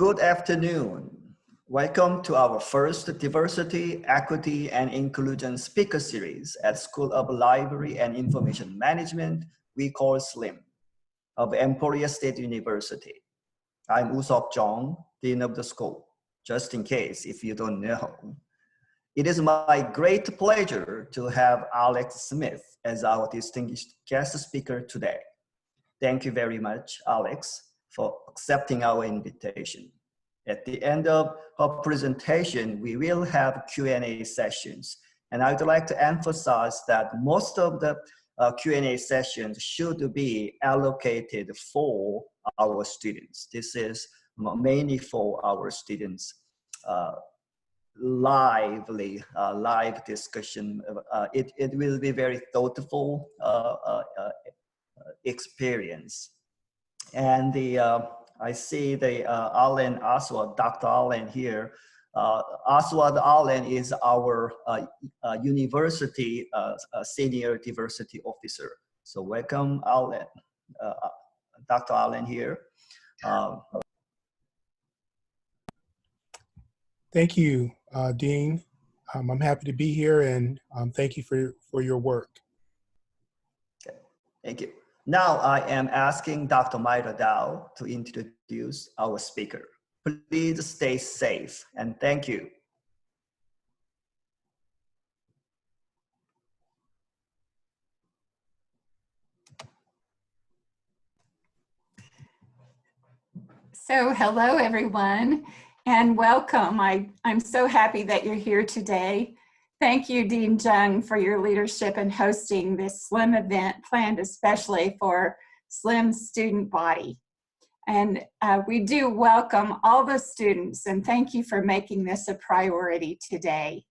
Good afternoon. Welcome to our first Diversity, Equity, and Inclusion speaker series at School of Library and Information Management, we call SLIM, of Emporia State University. I'm Usop Jong, Dean of the school, just in case if you don't know. It is my great pleasure to have Alex Smith as our distinguished guest speaker today. Thank you very much, Alex, for accepting our invitation. At the end of her presentation, we will have Q&A sessions. And I'd like to emphasize that most of the Q&A sessions should be allocated for our students. This is mainly for our students. Live discussion. It will be very thoughtful experience. And I see the Allen Oswald, Dr. Allen here. Oswald Allen is our university senior diversity officer. So welcome, Allen, Dr. Allen here. Thank you, Dean. I'm happy to be here, and thank you for your work. Okay. Thank you. Now I am asking Dr. Myra Dow to introduce our speaker. Please stay safe and thank you. So hello everyone and welcome. I'm so happy that you're here today. Thank you, Dean Jung, for your leadership in hosting this SLIM event planned especially for SLIM student body. And we do welcome all the students and thank you for making this a priority today.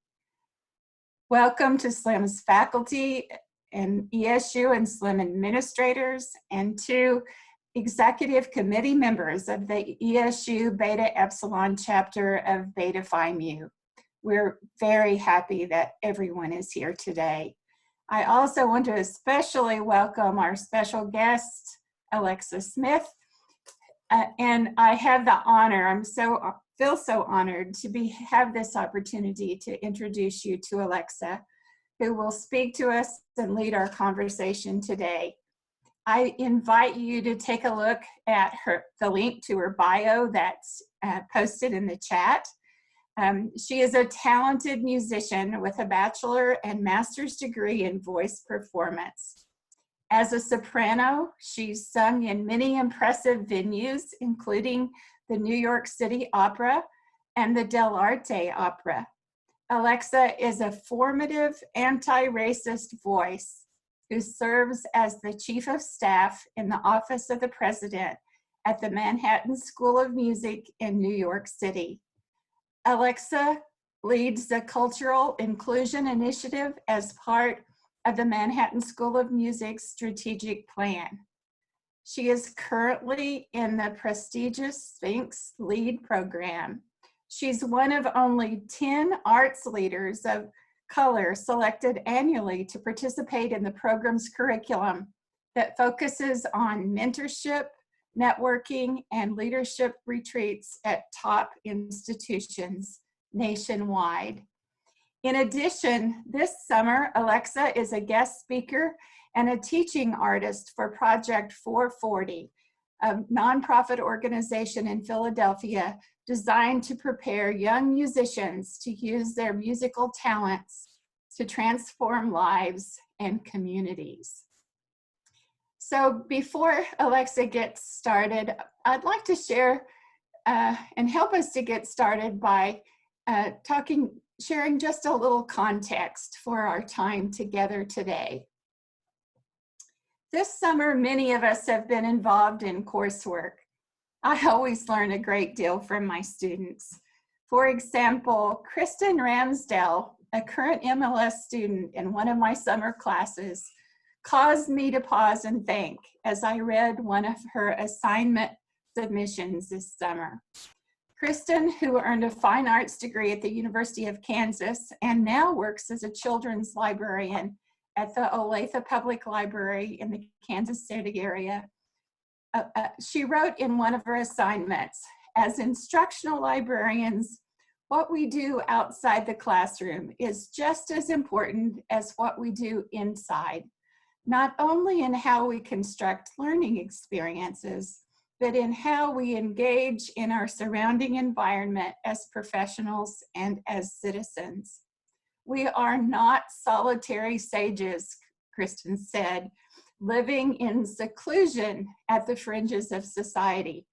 Welcome to SLIM's faculty and ESU and SLIM administrators and to executive committee members of the ESU Beta Epsilon chapter of Beta Phi Mu. We're very happy that everyone is here today. I also want to especially welcome our special guest, Alexa Smith. And I have the honor, feel so honored to have this opportunity to introduce you to Alexa, who will speak to us and lead our conversation today. I invite you to take a look at the link to her bio that's posted in the chat. She is a talented musician with a bachelor and master's degree in voice performance. As a soprano, she's sung in many impressive venues, including the New York City Opera and the Del Arte Opera. Alexa is a formative anti-racist voice who serves as the Chief of Staff in the Office of the President at the Manhattan School of Music in New York City. Alexa leads the Cultural Inclusion Initiative as part of the Manhattan School of Music's strategic plan. She is currently in the prestigious Sphinx LEAD program. She's one of only 10 arts leaders of color selected annually to participate in the program's curriculum that focuses on mentorship, networking, and leadership retreats at top institutions nationwide. In addition, this summer, Alexa is a guest speaker and a teaching artist for Project 440, a nonprofit organization in Philadelphia designed to prepare young musicians to use their musical talents to transform lives and communities. So before Alexa gets started, I'd like to share and help us to get started by sharing just a little context for our time together today. This summer, many of us have been involved in coursework. I always learn a great deal from my students. For example, Kristen Ramsdell, a current MLS student in one of my summer classes, caused me to pause and think as I read one of her assignment submissions this summer. Kristen, who earned a fine arts degree at the University of Kansas and now works as a children's librarian at the Olathe Public Library in the Kansas City area, she wrote in one of her assignments, as instructional librarians, what we do outside the classroom is just as important as what we do inside, not only in how we construct learning experiences, but in how we engage in our surrounding environment as professionals and as citizens. We are not solitary sages, Kristen said, living in seclusion at the fringes of society,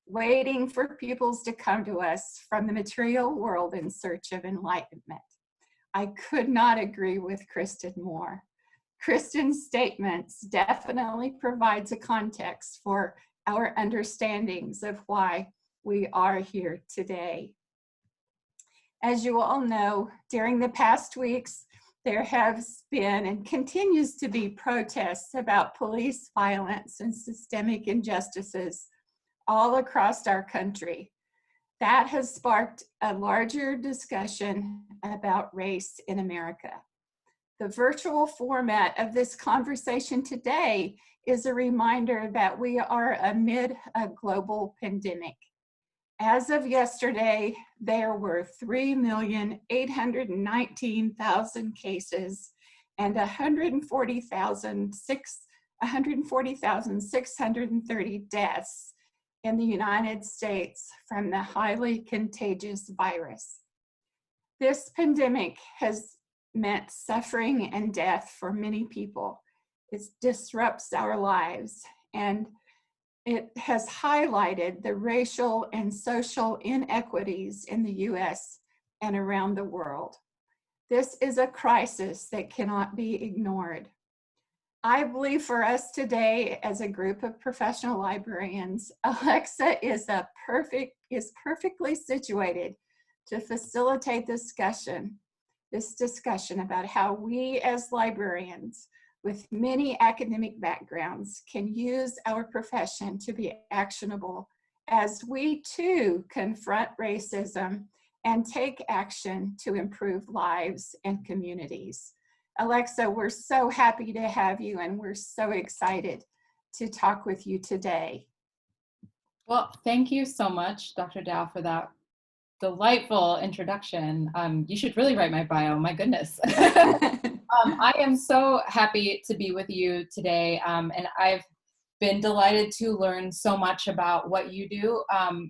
waiting for pupils to come to us from the material world in search of enlightenment. I could not agree with Kristen more. Kristen's statements definitely provides a context for our understandings of why we are here today. As you all know, during the past weeks, there has been and continues to be protests about police violence and systemic injustices all across our country. That has sparked a larger discussion about race in America. The virtual format of this conversation today is a reminder that we are amid a global pandemic. As of yesterday, there were 3,819,000 cases and 140,630 deaths in the United States from the highly contagious virus. This pandemic has meant suffering and death for many people. It disrupts our lives, and it has highlighted the racial and social inequities in the US and around the world. This is a crisis that cannot be ignored. I believe for us today as a group of professional librarians, Alexa is perfectly situated to facilitate this discussion about how we as librarians with many academic backgrounds can use our profession to be actionable as we too confront racism and take action to improve lives and communities. Alexa, we're so happy to have you, and we're so excited to talk with you today. Well, thank you so much, Dr. Dow, for that delightful introduction. You should really write my bio, my goodness. I am so happy to be with you today, and I've been delighted to learn so much about what you do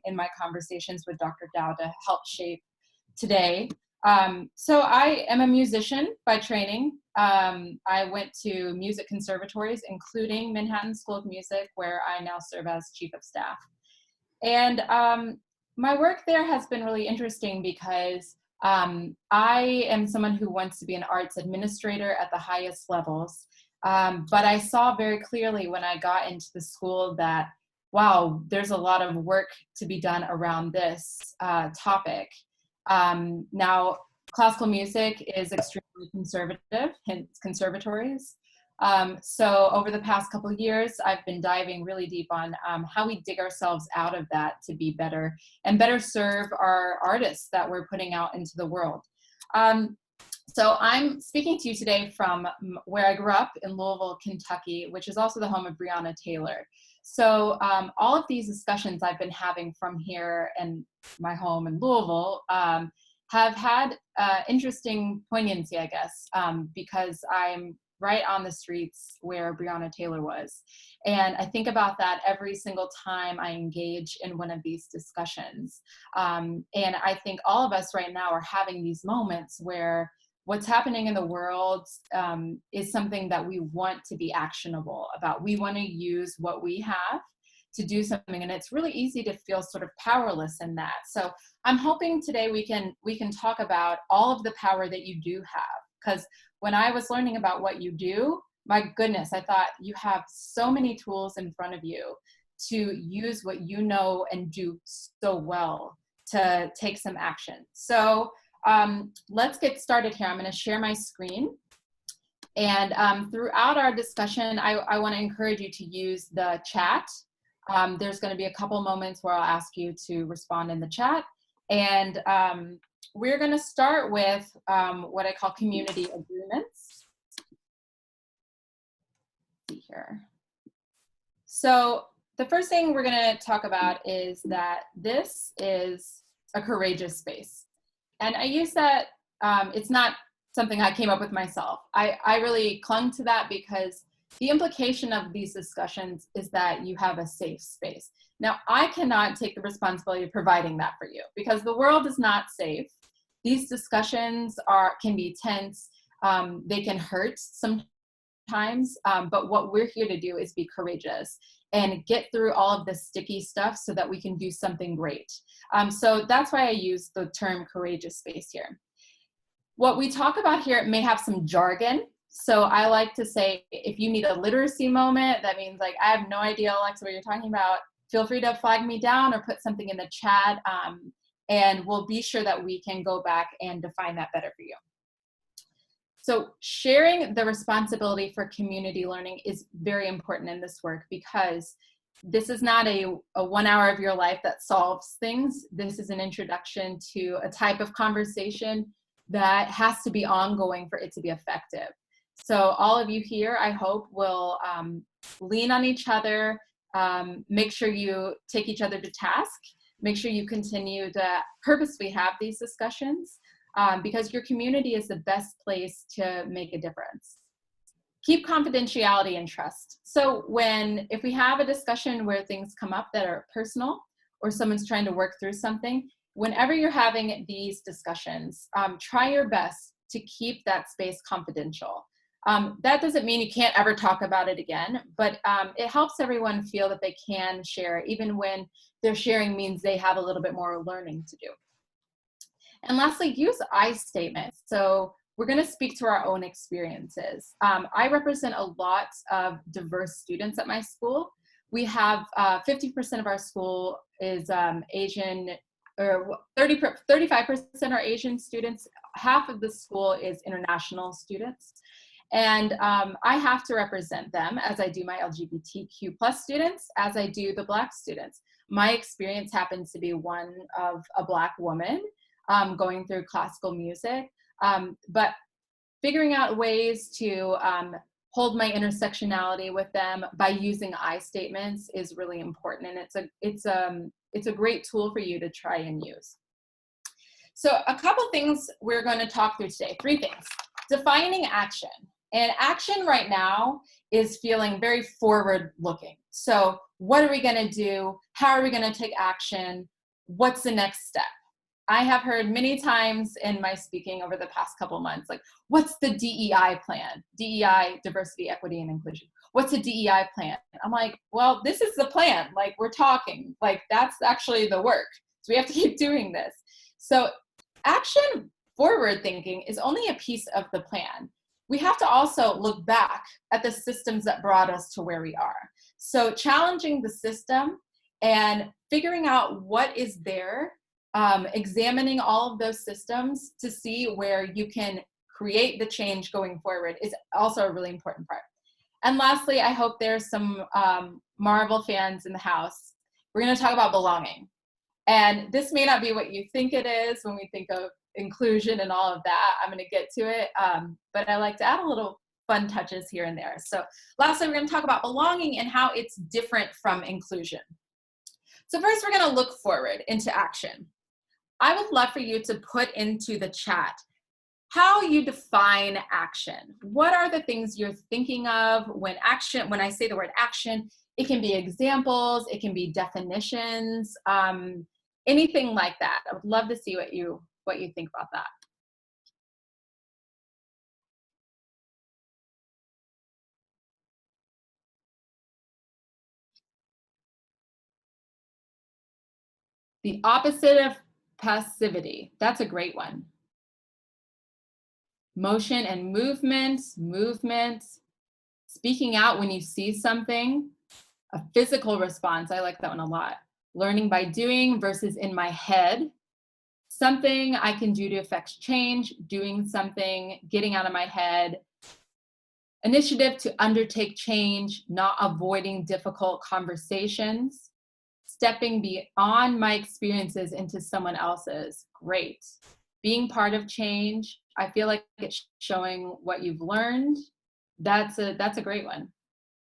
in my conversations with Dr. Dow to help shape today. So I am a musician by training. I went to music conservatories, including Manhattan School of Music, where I now serve as chief of staff. And my work there has been really interesting because I am someone who wants to be an arts administrator at the highest levels. But I saw very clearly when I got into the school that, wow, there's a lot of work to be done around this topic. Now, classical music is extremely conservative, hence conservatories. So over the past couple of years, I've been diving really deep on how we dig ourselves out of that to be better and better serve our artists that we're putting out into the world. So I'm speaking to you today from where I grew up in Louisville, Kentucky, which is also the home of Breonna Taylor. So all of these discussions I've been having from here and my home in Louisville have had interesting poignancy, I guess, because I'm right on the streets where Breonna Taylor was. And I think about that every single time I engage in one of these discussions. And I think all of us right now are having these moments where what's happening in the world is something that we want to be actionable about. We want to use what we have to do something, and it's really easy to feel sort of powerless in that. So I'm hoping today we can talk about all of the power that you do have, because when I was learning about what you do, my goodness, I thought you have so many tools in front of you to use what you know and do so well to take some action. So let's get started here. I'm going to share my screen. And throughout our discussion, I want to encourage you to use the chat. There's going to be a couple moments where I'll ask you to respond in the chat. And we're going to start with what I call community agreements. Let's see here. So the first thing we're going to talk about is that this is a courageous space. And I use that, it's not something I came up with myself. I really clung to that because the implication of these discussions is that you have a safe space. Now, I cannot take the responsibility of providing that for you because the world is not safe. These discussions can be tense, they can hurt sometimes, but what we're here to do is be courageous and get through all of the sticky stuff so that we can do something great. So that's why I use the term courageous space here. What we talk about here may have some jargon. So I like to say, if you need a literacy moment, that means like, I have no idea, Alexa, what you're talking about, feel free to flag me down or put something in the chat, and we'll be sure that we can go back and define that better for you. So sharing the responsibility for community learning is very important in this work because this is not a 1 hour of your life that solves things. This is an introduction to a type of conversation that has to be ongoing for it to be effective. So all of you here, I hope, will lean on each other, make sure you take each other to task, make sure you continue to purposely have these discussions, because your community is the best place to make a difference. Keep confidentiality and trust. So if we have a discussion where things come up that are personal or someone's trying to work through something, whenever you're having these discussions, try your best to keep that space confidential. That doesn't mean you can't ever talk about it again, but it helps everyone feel that they can share, even when their sharing means they have a little bit more learning to do. And lastly, use I statements. So we're going to speak to our own experiences. I represent a lot of diverse students at my school. We have 50% of our school is Asian, or 35% are Asian students. Half of the school is international students. And I have to represent them as I do my LGBTQ+ students, as I do the Black students. My experience happens to be one of a Black woman going through classical music, but figuring out ways to hold my intersectionality with them by using I statements is really important, and it's a great tool for you to try and use. So a couple things we're going to talk through today, 3 things. Defining action. And action right now is feeling very forward looking. So what are we going to do? How are we going to take action? What's the next step? I have heard many times in my speaking over the past couple months, like, what's the DEI plan? DEI, diversity, equity, and inclusion. What's a DEI plan? I'm like, well, this is the plan. Like, we're talking. Like, that's actually the work. So we have to keep doing this. So action forward thinking is only a piece of the plan. We have to also look back at the systems that brought us to where we are. So challenging the system and figuring out what is there, examining all of those systems to see where you can create the change going forward is also a really important part. And lastly, I hope there's some Marvel fans in the house. We're going to talk about belonging. And this may not be what you think it is when we think of inclusion and all of that. I'm going to get to it, but I like to add a little fun touches here and there. So lastly, we're going to talk about belonging and how it's different from inclusion. So first, we're going to look forward into action. I would love for you to put into the chat how you define action. What are the things you're thinking of when I say the word action? It can be examples, it can be definitions, anything like that. I would love to see what you think about that. The opposite of passivity. That's a great one. Motion and movement, speaking out when you see something, a physical response. I like that one a lot. Learning by doing versus in my head. Something I can do to affect change, doing something, getting out of my head. Initiative to undertake change, not avoiding difficult conversations. Stepping beyond my experiences into someone else's. Great. Being part of change. I feel like it's showing what you've learned. That's a great one.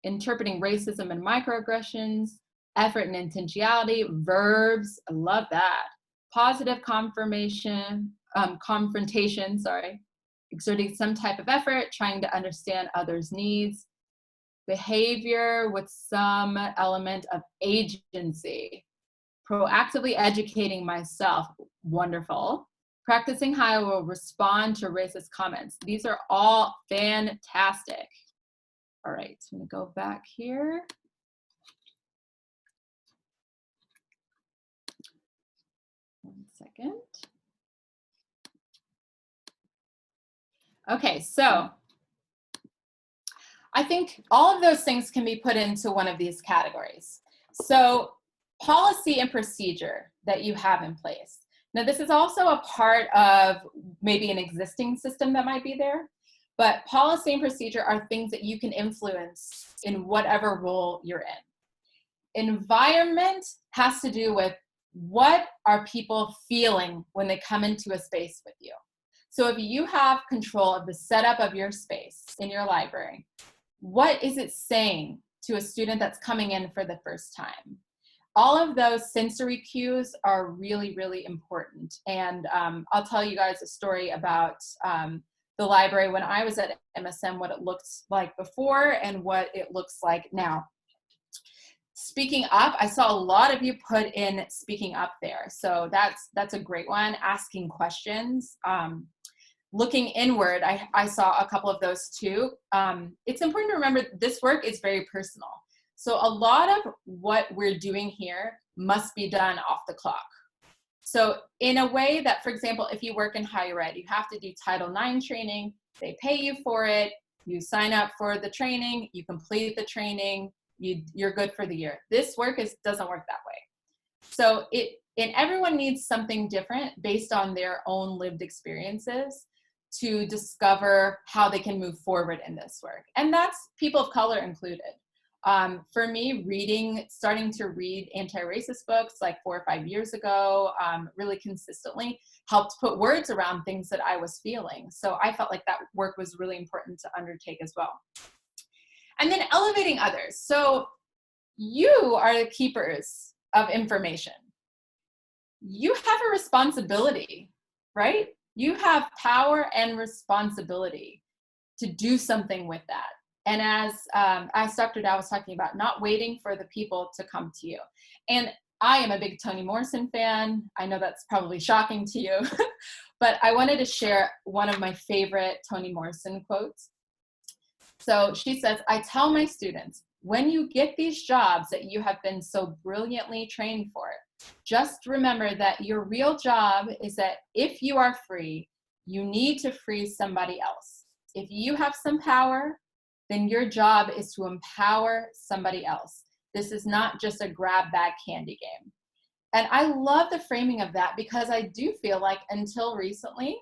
Interpreting racism and microaggressions. effort and intentionality, verbs, I love that. Positive confrontation, exerting some type of effort, trying to understand others' needs. Behavior with some element of agency. Proactively educating myself, wonderful. Practicing how I will respond to racist comments. These are all fantastic. All right, so I'm gonna go back here. One second. Okay, so I think all of those things can be put into one of these categories. So policy and procedure that you have in place. Now, this is also a part of maybe an existing system that might be there, but policy and procedure are things that you can influence in whatever role you're in. Environment has to do with what are people feeling when they come into a space with you. So if you have control of the setup of your space in your library, what is it saying to a student that's coming in for the first time? All of those sensory cues are really, really important. And I'll tell you guys a story about the library when I was at MSM, what it looked like before and what it looks like now. Speaking up, I saw a lot of you put in speaking up there. So that's a great one. Asking questions. Looking inward, I saw a couple of those too. It's important to remember this work is very personal. So a lot of what we're doing here must be done off the clock. So in a way that, for example, if you work in higher ed, you have to do Title IX training, they pay you for it, you sign up for the training, you complete the training, you're good for the year. This work doesn't work that way. So and everyone needs something different based on their own lived experiences to discover how they can move forward in this work. And that's people of color included. For me, starting to read anti-racist books like 4 or 5 years ago, really consistently helped put words around things that I was feeling. So I felt like that work was really important to undertake as well. And then elevating others. So you are the keepers of information. You have a responsibility, right? You have power and responsibility to do something with that. And as Dr. Dow was talking about, not waiting for the people to come to you. And I am a big Toni Morrison fan. I know that's probably shocking to you, but I wanted to share one of my favorite Toni Morrison quotes. So she says, I tell my students, when you get these jobs that you have been so brilliantly trained for, just remember that your real job is that if you are free, you need to free somebody else. If you have some power, then your job is to empower somebody else. This is not just a grab bag candy game. And I love the framing of that because I do feel like until recently,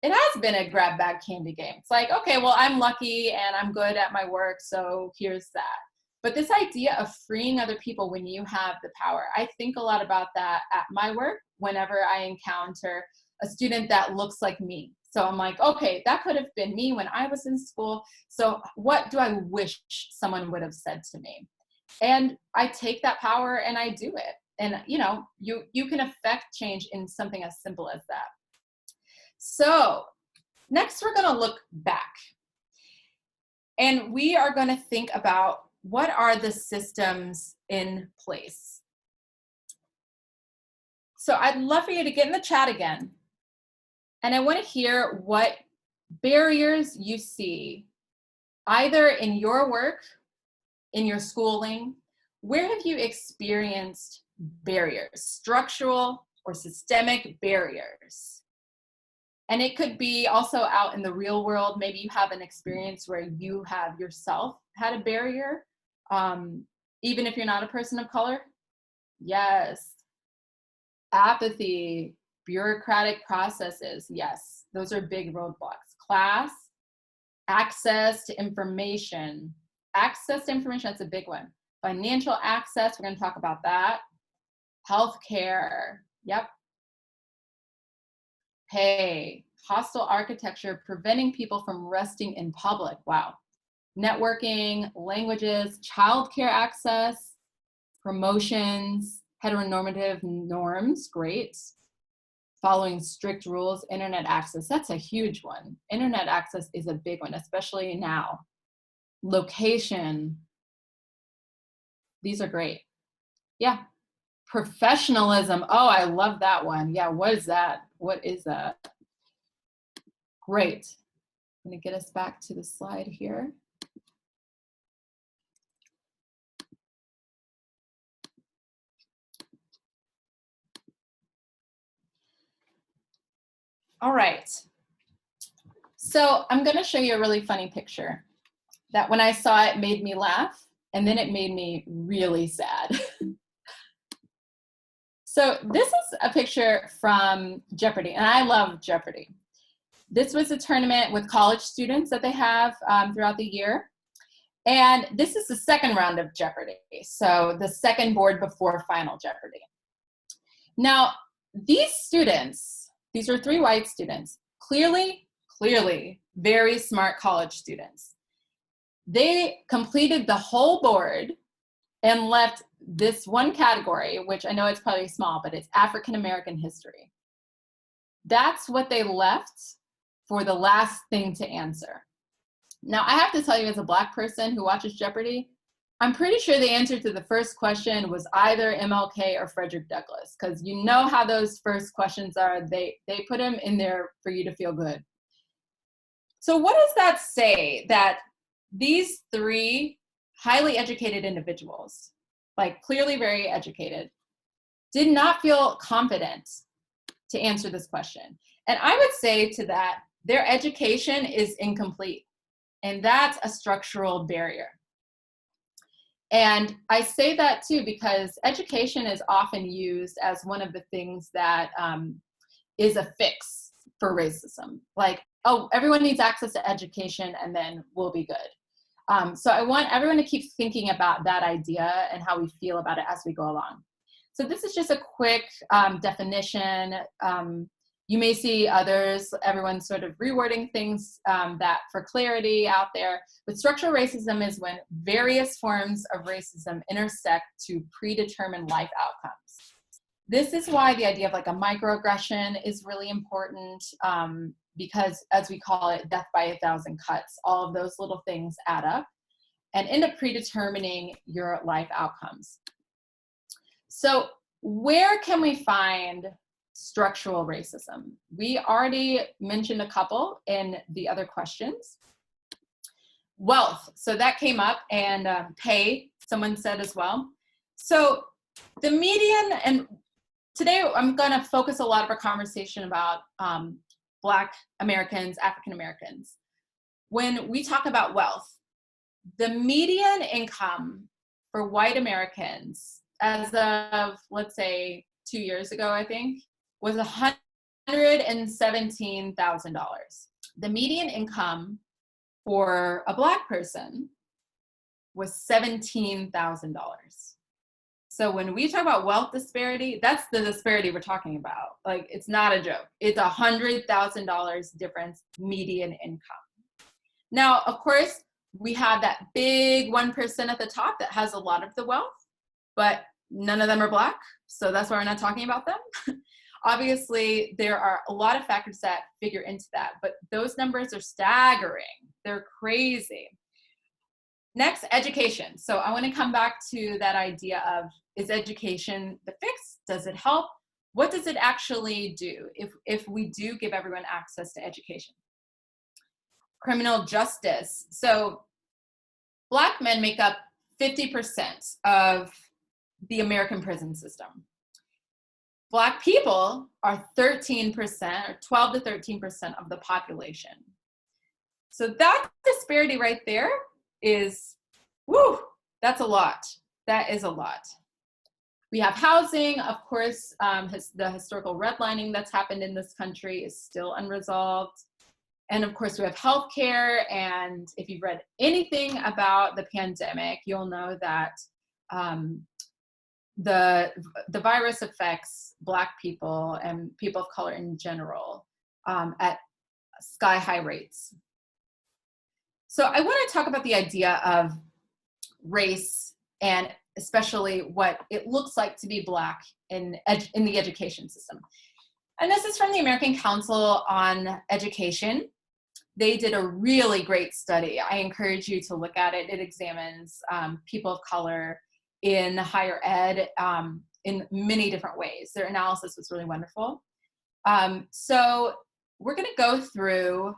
it has been a grab bag candy game. It's like, okay, well, I'm lucky and I'm good at my work, so here's that. But this idea of freeing other people when you have the power, I think a lot about that at my work whenever I encounter a student that looks like me. So I'm like, okay, that could have been me when I was in school. So what do I wish someone would have said to me? And I take that power and I do it. And you can affect change in something as simple as that. So next we're gonna look back. And we are gonna think about what are the systems in place. So I'd love for you to get in the chat again. And I want to hear what barriers you see, either in your work, in your schooling. Where have you experienced barriers, structural or systemic barriers? And it could be also out in the real world. Maybe you have an experience where you have yourself had a barrier, even if you're not a person of color. Yes. Apathy. Bureaucratic processes, yes, those are big roadblocks. Class, access to information. Access to information, that's a big one. Financial access, we're going to talk about that. Healthcare, yep. Pay, hostile architecture, preventing people from resting in public, wow. Networking, languages, childcare access, promotions, heteronormative norms, great. Following strict rules, internet access, that's a huge one. Internet access is a big one, especially now. Location, these are great. Yeah. Professionalism, oh, I love that one. Yeah, what is that? What is that? Great. I'm gonna get us back to the slide here. All right. So I'm gonna show you a really funny picture that when I saw it made me laugh, and then it made me really sad. So this is a picture from Jeopardy, and I love Jeopardy. This was a tournament with college students that they have throughout the year. And this is the second round of Jeopardy. So the second board before final Jeopardy. Now, these students, these are 3 white students, clearly very smart college students. They completed the whole board and left this one category, which I know it's probably small, but it's African American history. That's what they left for the last thing to answer. Now, I have to tell you, as a Black person who watches Jeopardy, I'm pretty sure the answer to the first question was either MLK or Frederick Douglass, because you know how those first questions are. They put them in there for you to feel good. So what does that say? That these 3 highly educated individuals, like clearly very educated, did not feel confident to answer this question. And I would say to that, their education is incomplete. And that's a structural barrier. And I say that too because education is often used as one of the things that is a fix for racism. Like, oh, everyone needs access to education and then we'll be good. So I want everyone to keep thinking about that idea and how we feel about it as we go along. So this is just a quick definition. You may see others, everyone's sort of rewording things that for clarity out there. But structural racism is when various forms of racism intersect to predetermine life outcomes. This is why the idea of like a microaggression is really important because, as we call it, death by 1,000 cuts, all of those little things add up and end up predetermining your life outcomes. So where can we find structural racism? We already mentioned a couple in the other questions. Wealth, so that came up, and pay, someone said as well. So the median, and today I'm gonna focus a lot of our conversation about Black Americans, African Americans. When we talk about wealth, the median income for white Americans as of, let's say, 2 years ago, I think, was $117,000. The median income for a Black person was $17,000. So when we talk about wealth disparity, that's the disparity we're talking about. Like, it's not a joke. It's $100,000 difference median income. Now, of course, we have that big 1% at the top that has a lot of the wealth, but none of them are Black, so that's why we're not talking about them. Obviously, there are a lot of factors that figure into that, but those numbers are staggering. They're crazy. Next, education. So I want to come back to that idea of, is education the fix? Does it help? What does it actually do if we do give everyone access to education? Criminal justice. So Black men make up 50% of the American prison system. Black people are 13% or 12 to 13% of the population. So that disparity right there is, woo, that's a lot. That is a lot. We have housing, of course, the historical redlining that's happened in this country is still unresolved. And of course we have healthcare, and if you've read anything about the pandemic, you'll know that the virus affects Black people and people of color in general at sky-high rates. So I want to talk about the idea of race and especially what it looks like to be Black in the education system. And this is from the American Council on Education. They did a really great study. I encourage you to look at it. It examines people of color in higher ed in many different ways. Their analysis was really wonderful. So we're going to go through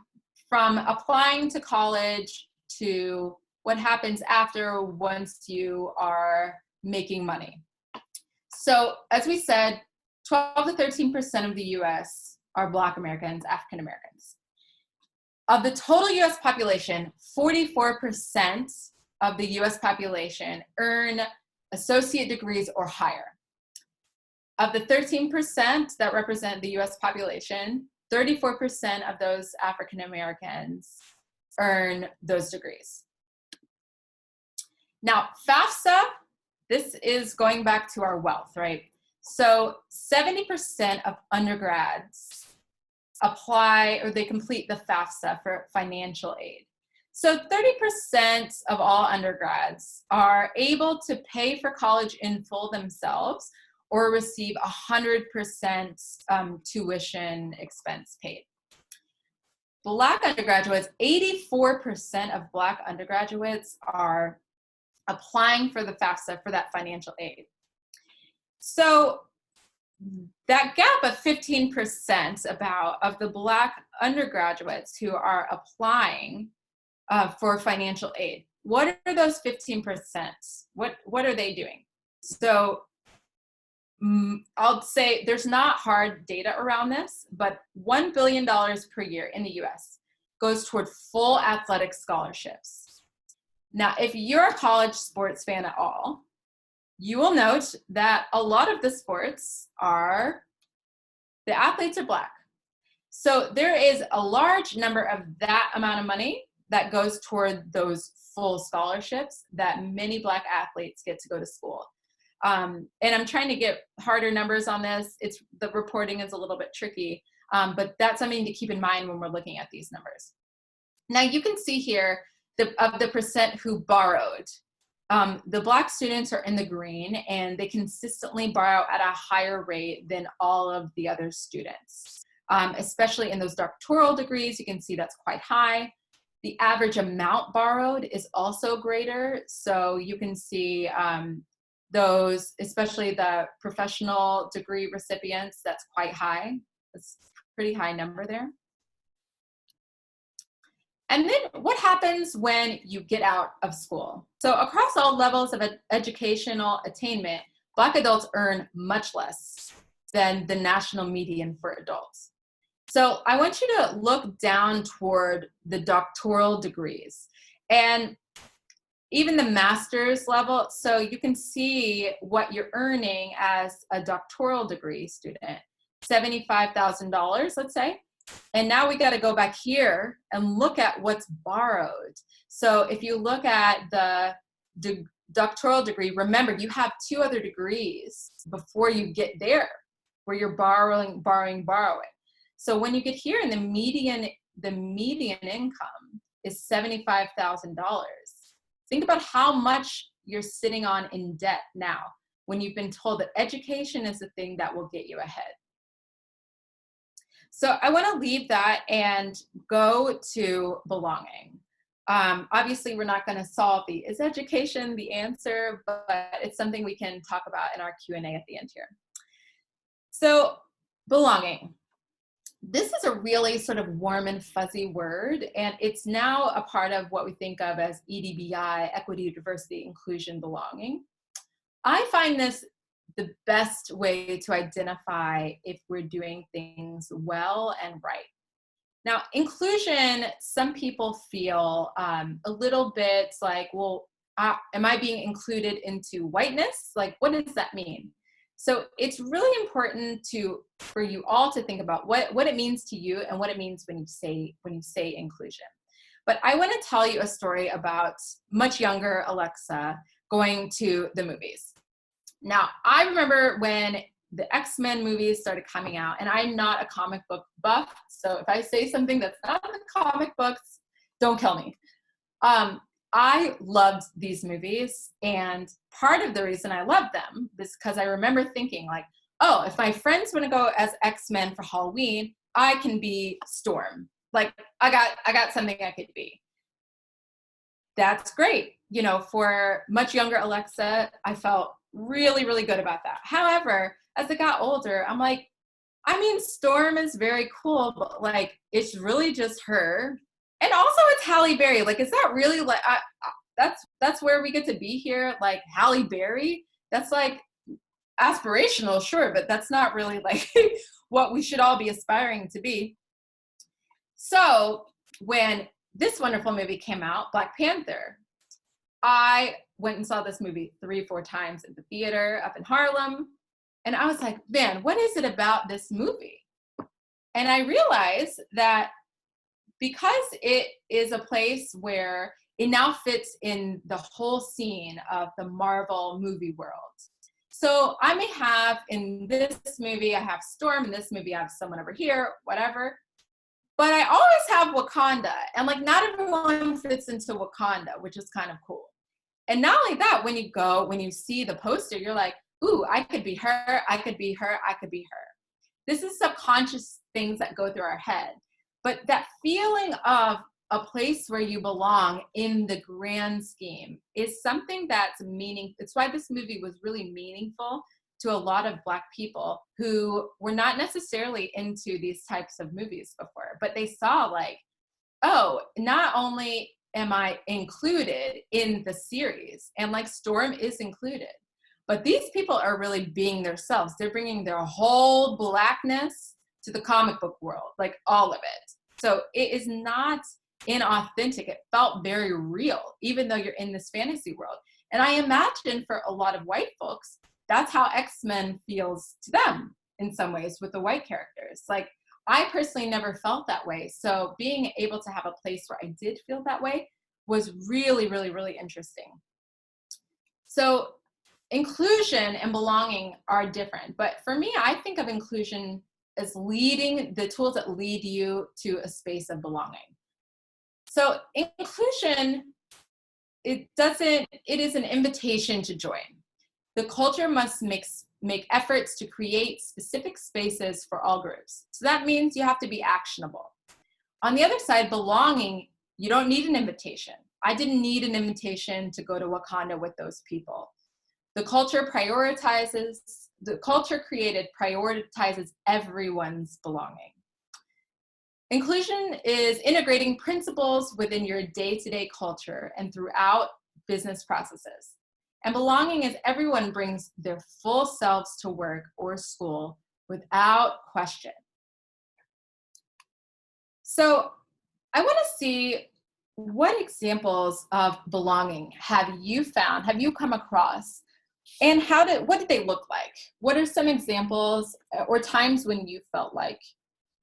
from applying to college to what happens after once you are making money. So as we said, 12 to 13% of the US are Black Americans, African Americans. Of the total US population, 44% of the US population earn associate degrees or higher. Of the 13% that represent the US population, 34% of those African Americans earn those degrees. Now, FAFSA, this is going back to our wealth, right? So 70% of undergrads apply or they complete the FAFSA for financial aid. So 30% of all undergrads are able to pay for college in full themselves or receive 100% tuition expense paid. Black undergraduates, 84% of Black undergraduates are applying for the FAFSA for that financial aid. So that gap of 15% of the Black undergraduates who are applying for financial aid, what are those 15%? What are they doing? So I'll say there's not hard data around this, but $1 billion per year in the US goes toward full athletic scholarships. Now, if you're a college sports fan at all, you will note that a lot of the sports the athletes are Black. So there is a large number of that amount of money that goes toward those full scholarships that many Black athletes get to go to school. And I'm trying to get harder numbers on this. The reporting is a little bit tricky, but that's something to keep in mind when we're looking at these numbers. Now you can see here of the percent who borrowed. The Black students are in the green and they consistently borrow at a higher rate than all of the other students. Especially in those doctoral degrees, you can see that's quite high. The average amount borrowed is also greater. So you can see those, especially the professional degree recipients, that's quite high. It's a pretty high number there. And then what happens when you get out of school? So across all levels of educational attainment, Black adults earn much less than the national median for adults. So I want you to look down toward the doctoral degrees and even the master's level. So you can see what you're earning as a doctoral degree student, $75,000, let's say. And now we got to go back here and look at what's borrowed. So if you look at the doctoral degree, remember you have 2 other degrees before you get there where you're borrowing. So when you get here in the median income is $75,000. Think about how much you're sitting on in debt now when you've been told that education is the thing that will get you ahead. So I want to leave that and go to belonging. Obviously, we're not going to solve is education the answer, but it's something we can talk about in our Q&A at the end here. So belonging. This is a really sort of warm and fuzzy word, and it's now a part of what we think of as EDBI, equity, diversity, inclusion, belonging. I find this the best way to identify if we're doing things well and right. Now, inclusion, some people feel a little bit like, well, am I being included into whiteness? Like, what does that mean? So it's really important for you all to think about what it means to you and what it means when you say inclusion. But I want to tell you a story about much younger Alexa going to the movies. Now, I remember when the X-Men movies started coming out, and I'm not a comic book buff, so if I say something that's not in the comic books, don't kill me. I loved these movies, and part of the reason I loved them is because I remember thinking like, oh, if my friends want to go as X-Men for Halloween, I can be Storm. Like I got something I could be. That's great. You know, for much younger Alexa, I felt really, really good about that. However, as I got older, I'm like, I mean, Storm is very cool, but like, it's really just her. And also it's Halle Berry. Like, is that really like, that's where we get to be here? Like Halle Berry? That's like aspirational, sure, but that's not really like what we should all be aspiring to be. So when this wonderful movie came out, Black Panther, I went and saw this movie 3-4 times at the theater up in Harlem. And I was like, man, what is it about this movie? And I realized that because it is a place where it now fits in the whole scene of the Marvel movie world. So I may have in this movie, I have Storm, in this movie I have someone over here, whatever. But I always have Wakanda. And like not everyone fits into Wakanda, which is kind of cool. And not only that, when you see the poster, you're like, ooh, I could be her, I could be her, I could be her. This is subconscious things that go through our head. But that feeling of a place where you belong in the grand scheme is something that's meaningful. It's why this movie was really meaningful to a lot of Black people who were not necessarily into these types of movies before, but they saw like, oh, not only am I included in the series, and like Storm is included, but these people are really being themselves. They're bringing their whole Blackness to the comic book world, like all of it. So it is not inauthentic. It felt very real, even though you're in this fantasy world. And I imagine for a lot of white folks, that's how X-Men feels to them in some ways with the white characters. Like I personally never felt that way. So being able to have a place where I did feel that way was really, really, really interesting. So inclusion and belonging are different. But for me, I think of inclusion as leading the tools that lead you to a space of belonging. So inclusion, it is an invitation to join. The culture must make efforts to create specific spaces for all groups. So that means you have to be actionable. On the other side, belonging, you don't need an invitation. I didn't need an invitation to go to Wakanda with those people. The culture created prioritizes everyone's belonging. Inclusion is integrating principles within your day-to-day culture and throughout business processes. And belonging is everyone brings their full selves to work or school without question. So I want to see what examples of belonging have you found, have you come across, and what did they look like? What are some examples or times when you felt like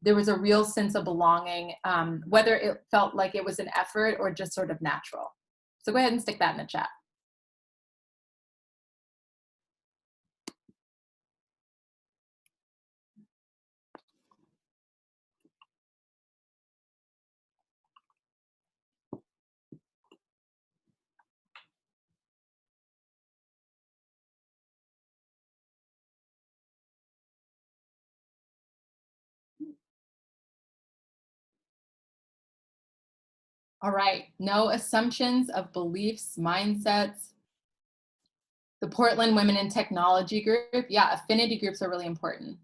there was a real sense of belonging, whether it felt like it was an effort or just sort of natural? So go ahead and stick that in the chat. All right, no assumptions of beliefs, mindsets. The Portland Women in Technology group, yeah, affinity groups are really important.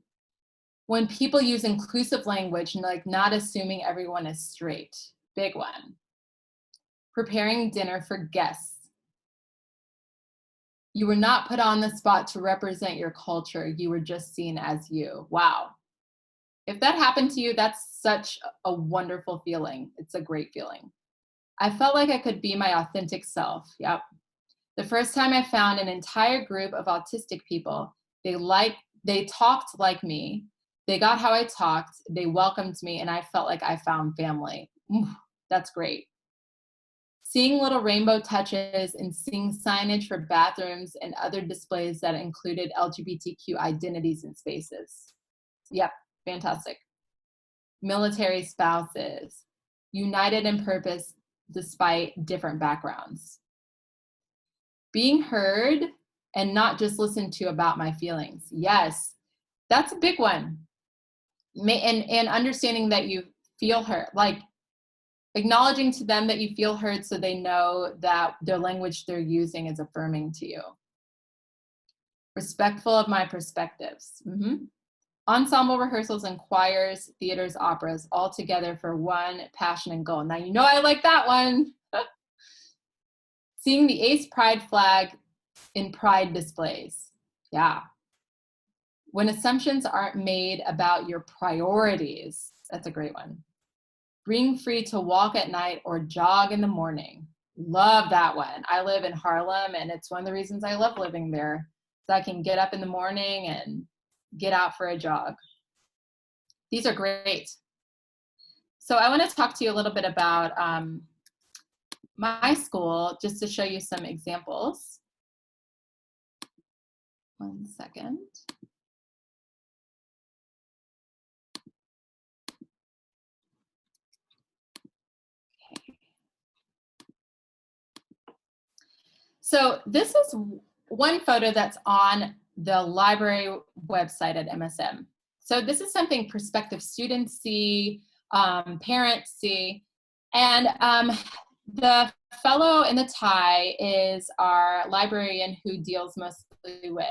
When people use inclusive language, like not assuming everyone is straight, big one. Preparing dinner for guests. You were not put on the spot to represent your culture, you were just seen as you. Wow. If that happened to you, that's such a wonderful feeling. It's a great feeling. I felt like I could be my authentic self. Yep. The first time I found an entire group of autistic people, they talked like me. They got how I talked. They welcomed me, and I felt like I found family. That's great. Seeing little rainbow touches and seeing signage for bathrooms and other displays that included LGBTQ identities and spaces. Yep, fantastic. Military spouses, united in purpose, despite different backgrounds. Being heard and not just listened to about my feelings. Yes, that's a big one. And understanding that you feel heard, like acknowledging to them that you feel heard so they know that the language they're using is affirming to you. Respectful of my perspectives. Ensemble rehearsals and choirs, theaters, operas, all together for one passion and goal. Now, you know I like that one. Seeing the ACE Pride flag in pride displays. Yeah. When assumptions aren't made about your priorities. That's a great one. Being free to walk at night or jog in the morning. Love that one. I live in Harlem, and it's one of the reasons I love living there. So I can get up in the morning and get out for a jog. These are great. So I want to talk to you a little bit about my school, just to show you some examples. One second. Okay. So this is one photo that's on the library website at MSM. So this is something prospective students see, parents see, and the fellow in the tie is our librarian who deals mostly with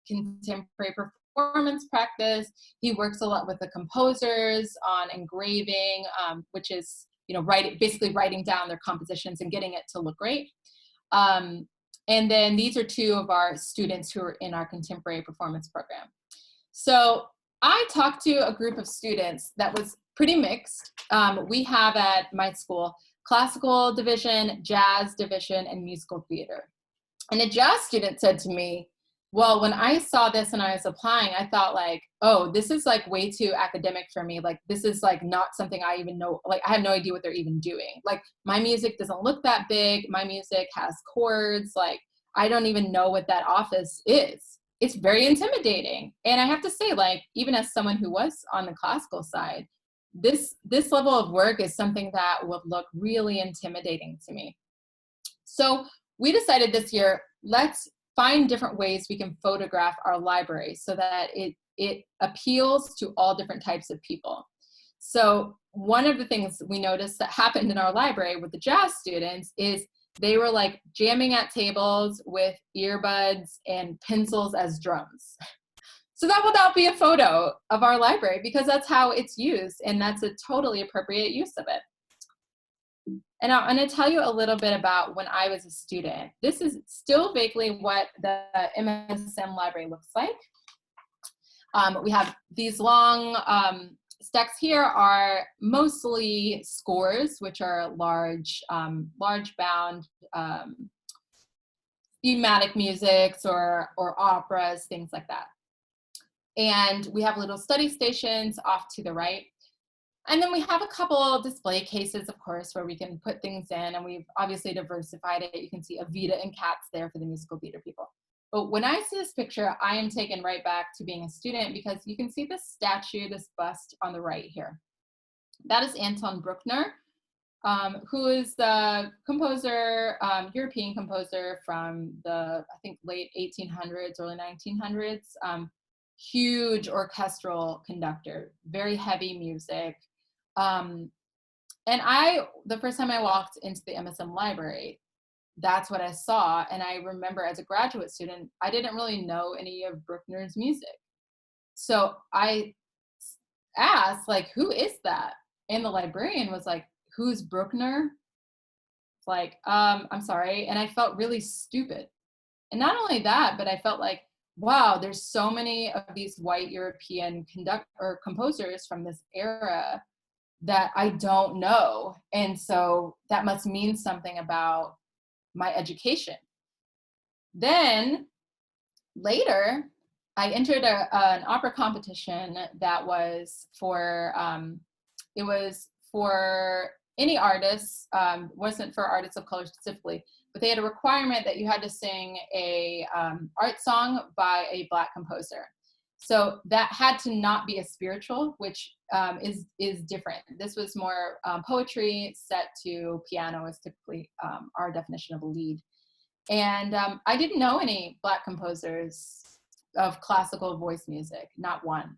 contemporary performance practice. He works a lot with the composers on engraving, which is, you know, basically writing down their compositions and getting it to look great. And then these are two of our students who are in our contemporary performance program. So I talked to a group of students that was pretty mixed. We have at my school classical division, jazz division, and musical theater. And a jazz student said to me, well, when I saw this and I was applying, I thought like, oh, this is like way too academic for me. Like, this is like not something I even know. Like, I have no idea what they're even doing. Like, my music doesn't look that big. My music has chords. Like, I don't even know what that office is. It's very intimidating. And I have to say, like, even as someone who was on the classical side, this level of work is something that would look really intimidating to me. So we decided this year, let's find different ways we can photograph our library so that it appeals to all different types of people. So one of the things we noticed that happened in our library with the jazz students is they were like jamming at tables with earbuds and pencils as drums. So that would not be a photo of our library because that's how it's used, and that's a totally appropriate use of it. And I'm going to tell you a little bit about when I was a student. This is still vaguely what the MSM library looks like. We have these long stacks here are mostly scores, which are large bound thematic musics or operas, things like that. And we have little study stations off to the right. And then we have a couple display cases, of course, where we can put things in, and we've obviously diversified it. You can see Evita and cats there for the musical theater people. But when I see this picture, I am taken right back to being a student because you can see this statue, this bust on the right here. That is Anton Bruckner, who is the composer, European composer from the, I think, late 1800s, early 1900s. Huge orchestral conductor, very heavy music. And the first time I walked into the MSM library, that's what I saw. And I remember as a graduate student, I didn't really know any of Bruckner's music. So I asked, like, who is that? And the librarian was like, who's Bruckner? It's like, I'm sorry. And I felt really stupid. And not only that, but I felt like, wow, there's so many of these white European composers from this era that I don't know. And so that must mean something about my education. Then later, I entered an opera competition that was for, it was for any artists, wasn't for artists of color specifically, but they had a requirement that you had to sing a art song by a Black composer. So that had to not be a spiritual, which is different. This was more poetry set to piano is typically our definition of a lead. And I didn't know any Black composers of classical voice music, not one.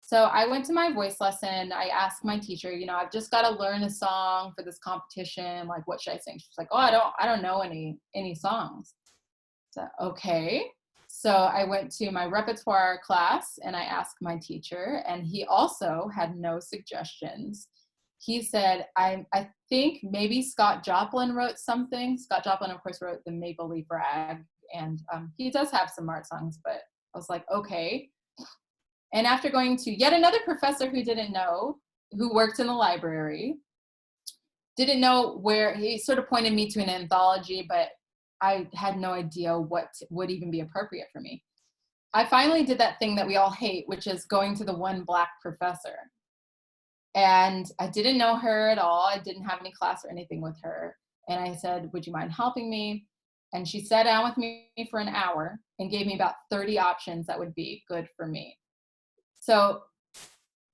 So I went to my voice lesson. I asked my teacher, you know, I've just got to learn a song for this competition. Like, what should I sing? She's like, oh, I don't know any songs. So, okay. So I went to my repertoire class and I asked my teacher, and he also had no suggestions. He said, I think maybe Scott Joplin wrote something. Scott Joplin, of course, wrote the Maple Leaf Rag, and he does have some art songs, but I was like, okay. And after going to yet another professor who didn't know, who worked in the library, didn't know where, he sort of pointed me to an anthology, but I had no idea what would even be appropriate for me. I finally did that thing that we all hate, which is going to the one Black professor. And I didn't know her at all. I didn't have any class or anything with her. And I said, would you mind helping me? And she sat down with me for an hour and gave me about 30 options that would be good for me. So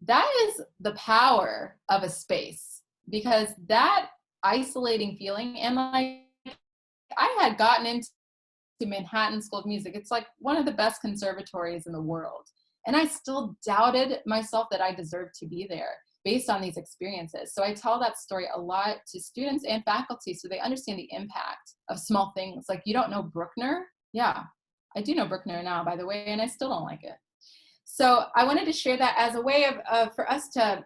that is the power of a space, because that isolating feeling, and like, I had gotten into Manhattan School of Music. It's like one of the best conservatories in the world. And I still doubted myself that I deserved to be there based on these experiences. So I tell that story a lot to students and faculty so they understand the impact of small things. Like, you don't know Bruckner? Yeah, I do know Bruckner now, by the way, and I still don't like it. So I wanted to share that as a way of for us to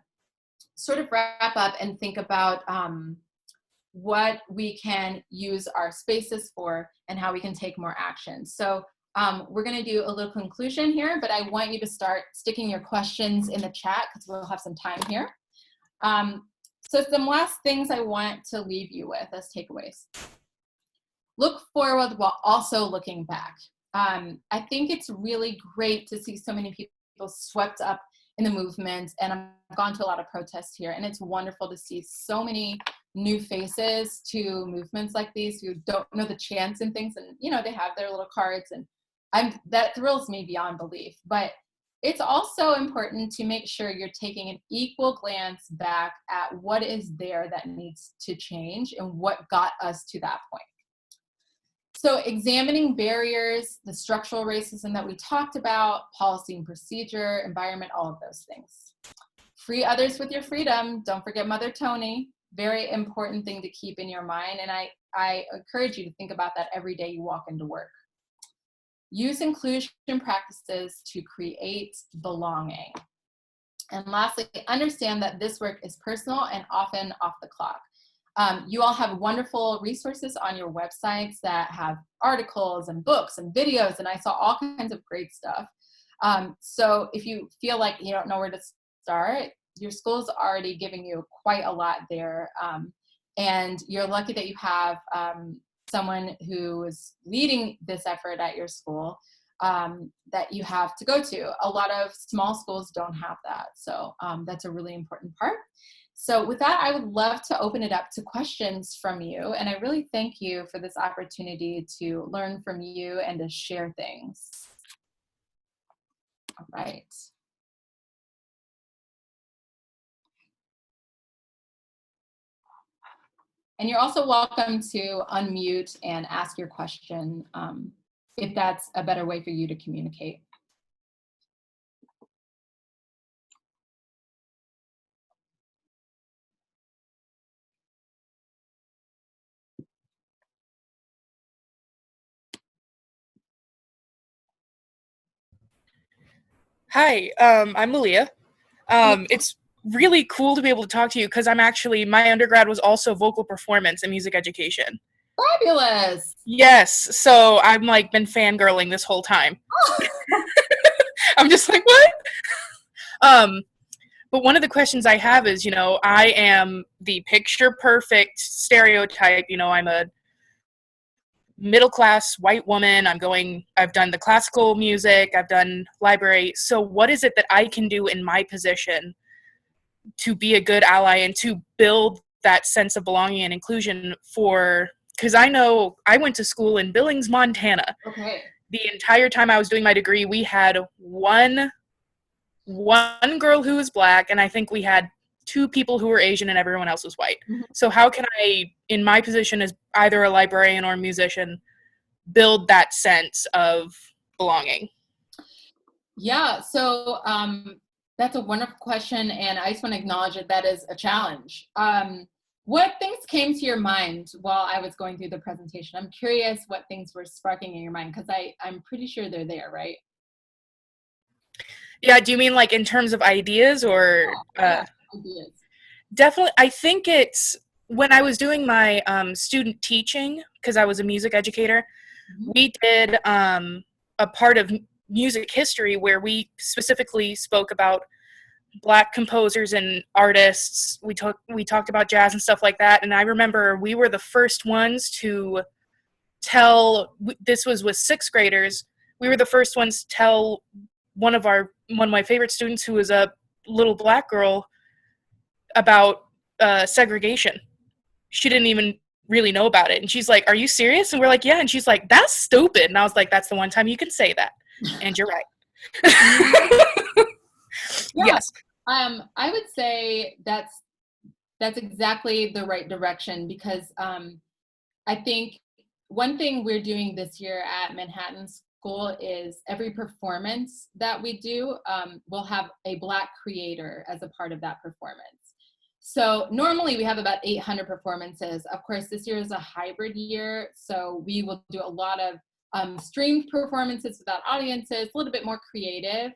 sort of wrap up and think about what we can use our spaces for and how we can take more action. So we're going to do a little conclusion here, but I want you to start sticking your questions in the chat because we'll have some time here. So some last things I want to leave you with as takeaways. Look forward while also looking back. I think it's really great to see so many people swept up in the movement, and I've gone to a lot of protests here, and it's wonderful to see so many new faces to movements like these who don't know the chants and things, and you know, they have their little cards, and that thrills me beyond belief. But it's also important to make sure you're taking an equal glance back at what is there that needs to change and what got us to that point. So examining barriers, the structural racism that we talked about, policy and procedure, environment, all of those things. Free others with your freedom. Don't forget Mother Tony. Very important thing to keep in your mind. And I encourage you to think about that every day you walk into work. Use inclusion practices to create belonging. And lastly, understand that this work is personal and often off the clock. You all have wonderful resources on your websites that have articles and books and videos, and I saw all kinds of great stuff. So if you feel like you don't know where to start, your school's already giving you quite a lot there. And you're lucky that you have someone who is leading this effort at your school that you have to go to. A lot of small schools don't have that. So that's a really important part. So with that, I would love to open it up to questions from you. And I really thank you for this opportunity to learn from you and to share things. All right. And you're also welcome to unmute and ask your question if that's a better way for you to communicate. Hi, I'm Malia. It's really cool to be able to talk to you because my undergrad was also vocal performance and music education. Fabulous. Yes, so I'm like been fangirling this whole time. I'm just like, what? But one of the questions I have is, I am the picture perfect stereotype. I'm a middle-class white woman. I've done the classical music, I've done library. So what is it that I can do in my position to be a good ally and to build that sense of belonging and inclusion because I know I went to school in Billings, Montana. Okay. the entire time I was doing my degree, we had one girl who was Black, and I think we had 2 people who were Asian, and everyone else was white. Mhm. So how can I, in my position as either a librarian or a musician, build that sense of belonging? Yeah, so that's a wonderful question, and I just want to acknowledge that is a challenge. What things came to your mind while I was going through the presentation? I'm curious what things were sparking in your mind, because I'm pretty sure they're there, right? Yeah, do you mean like in terms of ideas or? Yeah, ideas. Definitely, I think it's when I was doing my student teaching, because I was a music educator, we did a part of music history where we specifically spoke about Black composers and artists. We talked about jazz and stuff like that, and I remember we were the first ones to tell, this was with 6th graders, we were the first ones to tell one of my favorite students, who was a little Black girl, about segregation. She didn't even really know about it, and she's like, "Are you serious?" And we're like, "Yeah." And she's like, "That's stupid." And I was like, "That's the one time you can say that." And you're right. Yeah. Yes. I would say that's exactly the right direction, because I think one thing we're doing this year at Manhattan School is every performance that we do will have a Black creator as a part of that performance. So normally we have about 800 performances. Of course, this year is a hybrid year, so we will do a lot of streamed performances without audiences, a little bit more creative.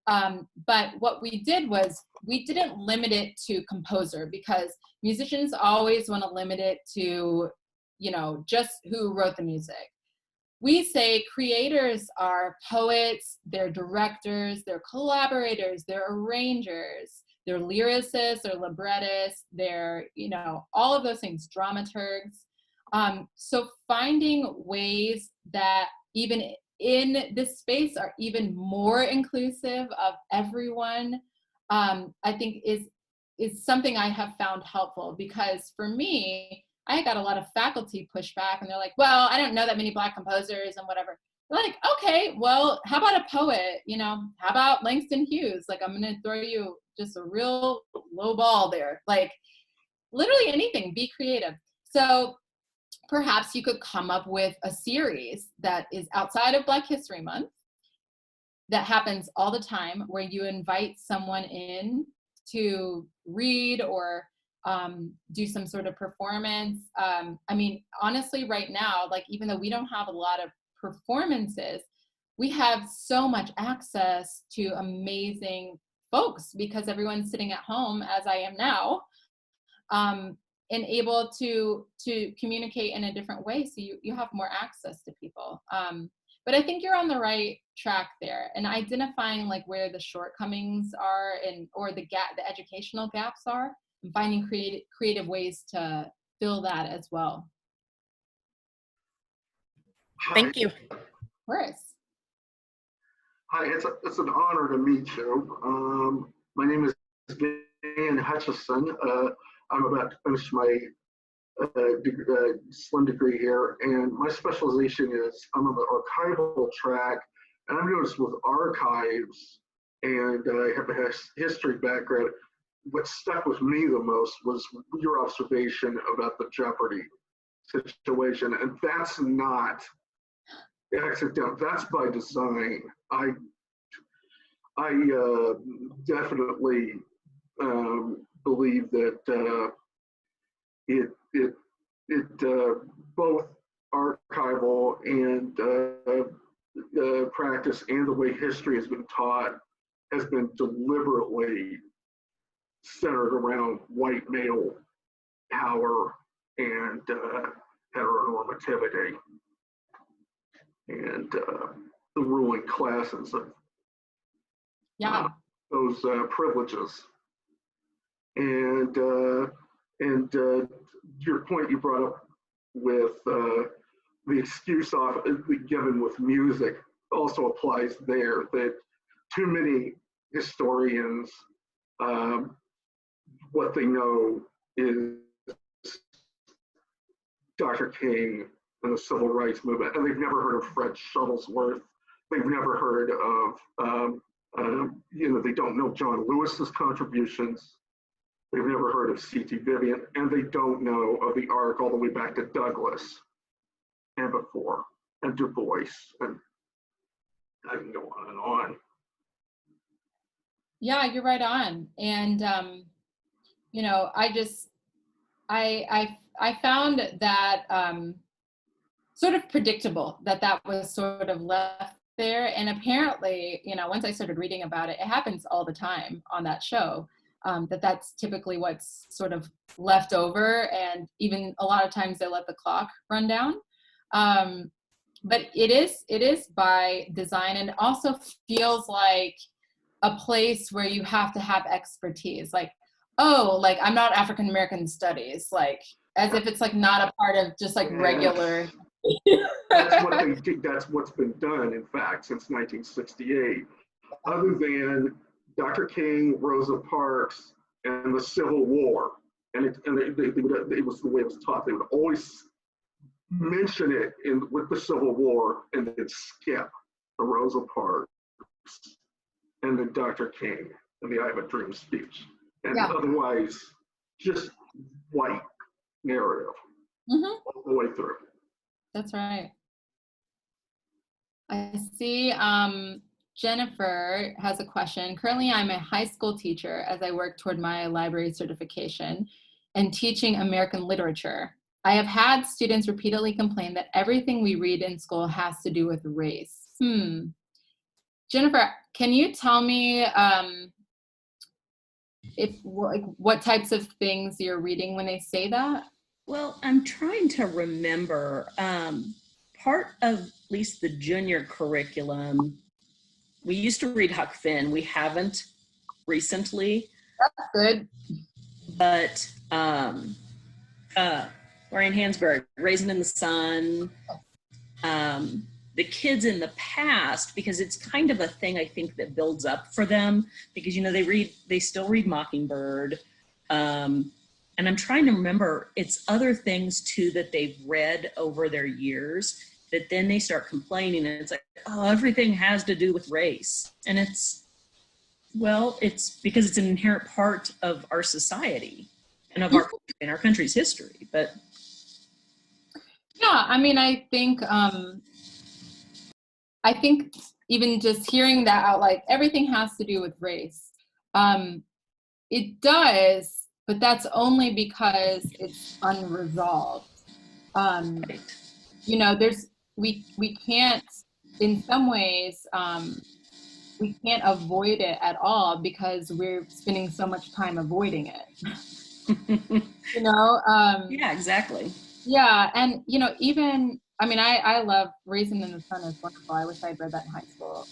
But what we did was we didn't limit it to composer, because musicians always want to limit it to, just who wrote the music. We say creators are poets, they're directors, they're collaborators, they're arrangers, they're lyricists, they're librettists, they're, all of those things, dramaturgs. So finding ways that even in this space are even more inclusive of everyone, I think is something I have found helpful, because for me, I got a lot of faculty pushback, and they're like, "Well, I don't know that many Black composers and whatever." They're like, "Okay, well, how about a poet? How about Langston Hughes? Like, I'm gonna throw you just a real low ball there. Like, literally anything. Be creative." So perhaps you could come up with a series that is outside of Black History Month, that happens all the time, where you invite someone in to read or do some sort of performance. I mean, honestly, right now, like, even though we don't have a lot of performances, we have so much access to amazing folks, because everyone's sitting at home, as I am now, and able to communicate in a different way, so you have more access to people. But I think you're on the right track there, and identifying like where the shortcomings are, or the educational gaps are, and finding creative ways to fill that as well. Thank you. Horace. Hi, it's an honor to meet you. My name is Dan Hutchison. I'm about to finish my SLIM degree here, and my specialization is I'm on the archival track, and I'm doing this with archives, and I have a history background. What stuck with me the most was your observation about the Jeopardy situation, and that's not accidental. That's by design. I definitely believe that it both archival and practice, and the way history has been taught, has been deliberately centered around white male power and heteronormativity and the ruling classes of those privileges. And your point you brought up with the excuse given with music also applies there, that too many historians, what they know is Dr. King, in the civil rights movement, and they've never heard of Fred Shuttlesworth. They've never heard of, they don't know John Lewis's contributions. They've never heard of C.T. Vivian, and they don't know of the arc all the way back to Douglass and before, and Du Bois, and I can go on and on. Yeah, you're right on. And, I found that sort of predictable that was sort of left there. And apparently, once I started reading about it, it happens all the time on that show, that's typically what's sort of left over. And even a lot of times they let the clock run down. But it is by design, and also feels like a place where you have to have expertise. Like, oh, like I'm not African American studies, like as if it's like not a part of just like regular. That's what they did. That's what's been done, in fact, since 1968. Other than Dr. King, Rosa Parks, and the Civil War, and it was the way it was taught. They would always mention it with the Civil War, and then skip the Rosa Parks and the Dr. King and the I Have a Dream speech, and otherwise just white narrative all the way through. That's right. I see Jennifer has a question. Currently, I'm a high school teacher as I work toward my library certification and teaching American literature. I have had students repeatedly complain that everything we read in school has to do with race. Jennifer, can you tell me what types of things you're reading when they say that? Well, I'm trying to remember. Part of at least the junior curriculum, we used to read Huck Finn. We haven't recently. That's good. But Lorraine Hansberg, Raisin in the Sun, the kids in the past, because it's kind of a thing I think that builds up for them, because they still read Mockingbird. And I'm trying to remember, it's other things too that they've read over their years that then they start complaining, and it's like, oh, everything has to do with race. And it's because it's an inherent part of our society and of our country's history. But yeah, I mean, I think even just hearing that out, like everything has to do with race, it does, but that's only because it's unresolved. We can't, in some ways, we can't avoid it at all because we're spending so much time avoiding it. Yeah, exactly. Yeah, and even, I mean, I love Raisin in the Sun is wonderful. I wish I'd read that in high school.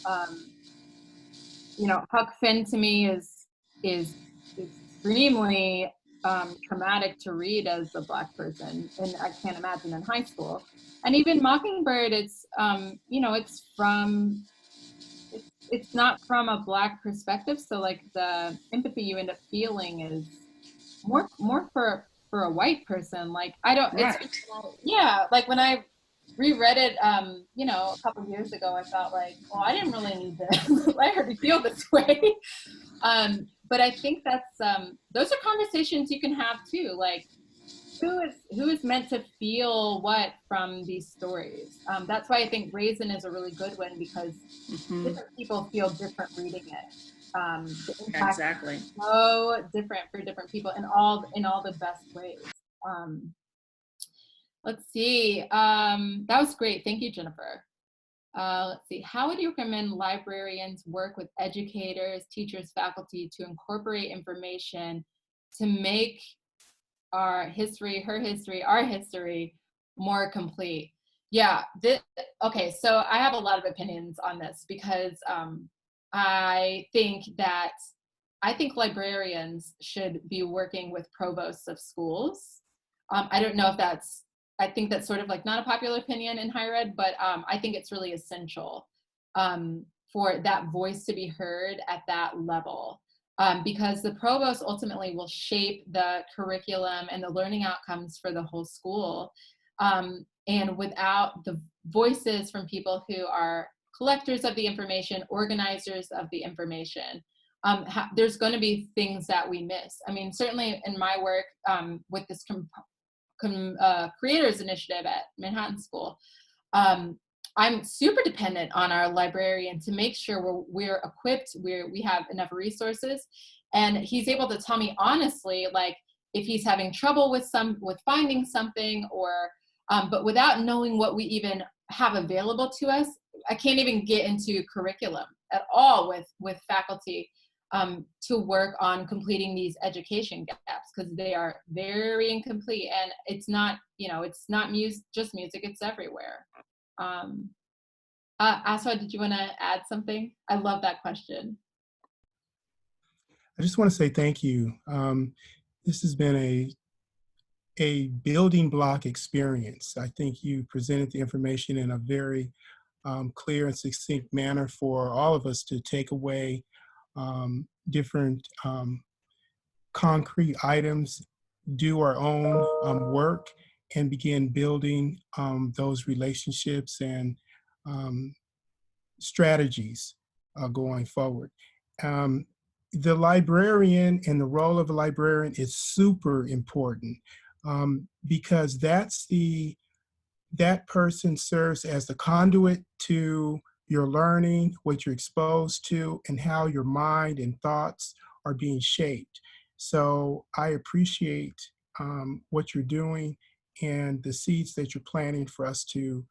Huck Finn to me is extremely traumatic to read as a Black person, and I can't imagine in high school. And even Mockingbird, it's it's not from a Black perspective, so like the empathy you end up feeling is more for a white person. Like I don't, right. Like when I reread it, a couple years ago, I thought like, well, I didn't really need to let her feel this way. But I think that's those are conversations you can have too. Like, who is meant to feel what from these stories? That's why I think Raisin is a really good one, because different people feel different reading it. The impact Exactly. is so different for different people in all the best ways. Let's see. That was great. Thank you, Jennifer. Let's see. How would you recommend librarians work with educators, teachers, faculty to incorporate information to make our history, her history, our history more complete? Yeah. Okay. So I have a lot of opinions on this, because I think librarians should be working with provosts of schools. I don't know if I think that's sort of like not a popular opinion in higher ed, but I think it's really essential for that voice to be heard at that level, because the provost ultimately will shape the curriculum and the learning outcomes for the whole school. And without the voices from people who are collectors of the information, organizers of the information, there's going to be things that we miss. I mean, certainly in my work with this creators initiative at Manhattan School, I'm super dependent on our librarian to make sure we're equipped, we have enough resources, and he's able to tell me honestly, like if he's having trouble with finding something, or but without knowing what we even have available to us, I can't even get into curriculum at all with faculty to work on completing these education gaps, because they are very incomplete, and it's not, it's not just music, it's everywhere. Aswa, did you want to add something? I love that question. I just want to say thank you. This has been a building block experience. I think you presented the information in a very clear and succinct manner for all of us to take away different concrete items, do our own work, and begin building those relationships and strategies going forward. The librarian and the role of a librarian is super important because that person serves as the conduit to your learning, what you're exposed to, and how your mind and thoughts are being shaped. So I appreciate what you're doing and the seeds that you're planting for us to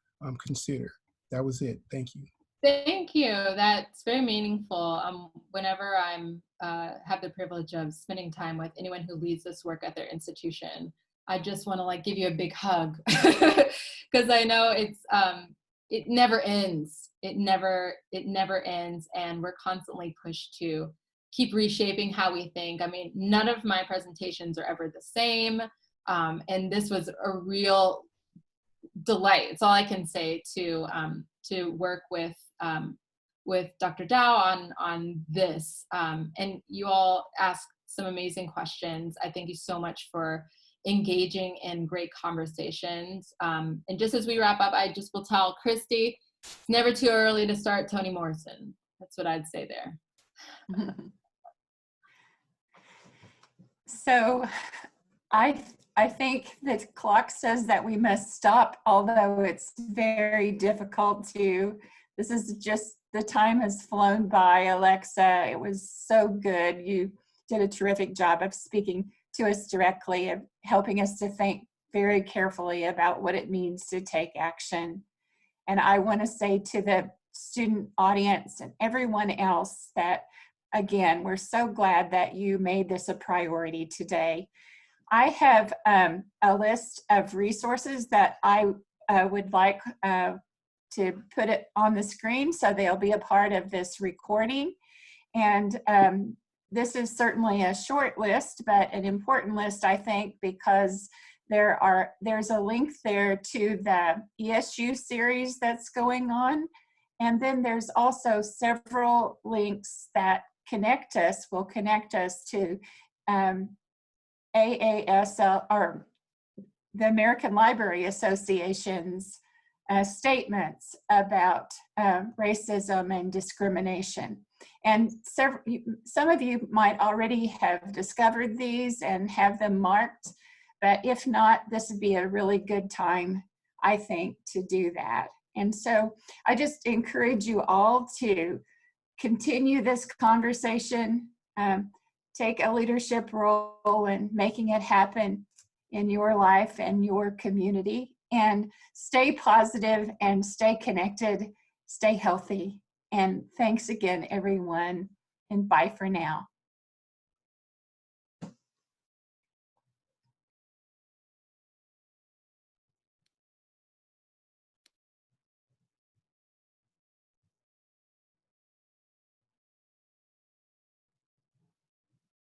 consider. That was it. Thank you. Thank you. That's very meaningful. Whenever I'm have the privilege of spending time with anyone who leads this work at their institution, I just want to give you a big hug because I know it never ends. It never ends, and we're constantly pushed to keep reshaping how we think. I mean, none of my presentations are ever the same, and this was a real delight. It's all I can say to work with Dr. Dow on this. And you all asked some amazing questions. I thank you so much for engaging in great conversations. And just as we wrap up, I just will tell Christy, it's never too early to start Toni Morrison. That's what I'd say there. So I think the clock says that we must stop, although it's very difficult to. This is just, the time has flown by, Alexa. It was so good. You did a terrific job of speaking to us directly, of helping us to think very carefully about what it means to take action. And I want to say to the student audience and everyone else that, again, we're so glad that you made this a priority today. I have a list of resources that I would like to put it on the screen, so they'll be a part of this recording. And this is certainly a short list, but an important list, I think, because there's a link there to the ESU series that's going on. And then there's also several links that will connect us to AASL, or the American Library Association's statements about racism and discrimination. And some of you might already have discovered these and have them marked, but if not, this would be a really good time, I think, to do that. And so I just encourage you all to continue this conversation, take a leadership role in making it happen in your life and your community, and stay positive and stay connected, stay healthy. And thanks again, everyone, and bye for now.